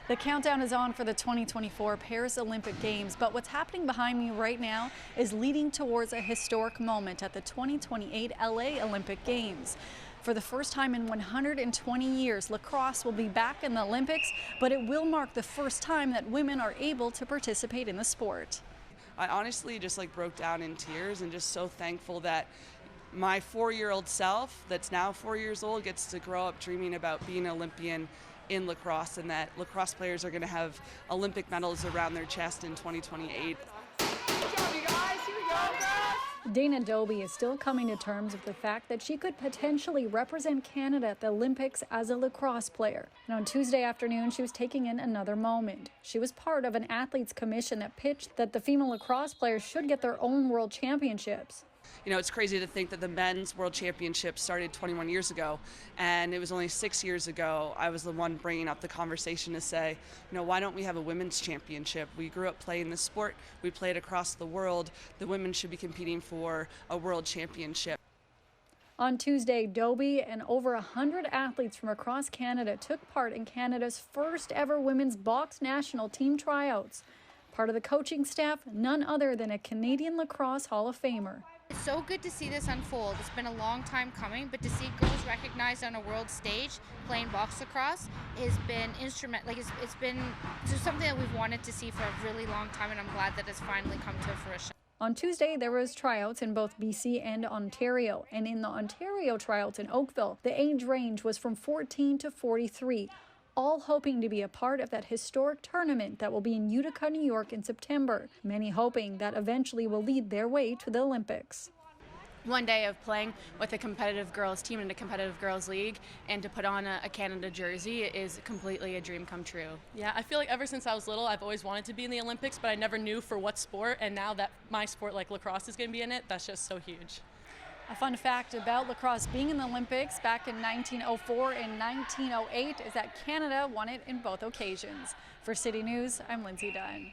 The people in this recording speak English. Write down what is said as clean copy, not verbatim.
The countdown is on for the 2024 Paris Olympic Games, but what's happening behind me right now is leading towards a historic moment at the 2028 LA Olympic Games. For the first time in 120 years, lacrosse will be back in the Olympics, but it will mark the first time that women are able to participate in the sport. I honestly just broke down in tears and just so thankful that my 4-year-old self that's now 4 years old gets to grow up dreaming about being an Olympian in lacrosse, and that lacrosse players are going to have Olympic medals around their chest in 2028. Dana Doby is still coming to terms with the fact that she could potentially represent Canada at the Olympics as a lacrosse player. And on Tuesday afternoon, she was taking in another moment. She was part of an athletes commission that pitched that the female lacrosse players should get their own world championships. You know, it's crazy to think that the men's world championship started 21 years ago, and it was only 6 years ago I was the one bringing up the conversation to say, why don't we have a women's championship? We grew up playing this sport, we played across the world, the women should be competing for a world championship. On Tuesday, Doby and over 100 athletes from across Canada took part in Canada's first ever women's box national team tryouts. Part of the coaching staff, none other than a Canadian Lacrosse Hall of Famer. It's so good to see this unfold. It's been a long time coming, but to see girls recognized on a world stage playing box lacrosse has been instrumental. It's been just something that we've wanted to see for a really long time, and I'm glad that it's finally come to fruition. On Tuesday, there was tryouts in both BC and Ontario, and in the Ontario tryouts in Oakville, the age range was from 14 to 43. All hoping to be a part of that historic tournament that will be in Utica, New York in September. Many hoping that eventually will lead their way to the Olympics. One day of playing with a competitive girls team in a competitive girls league and to put on a Canada jersey is completely a dream come true. Yeah, I feel like ever since I was little, I've always wanted to be in the Olympics, but I never knew for what sport, and now that my sport like lacrosse is going to be in it, that's just so huge. A fun fact about lacrosse being in the Olympics back in 1904 and 1908 is that Canada won it in both occasions. For City News, I'm Lindsay Dunn.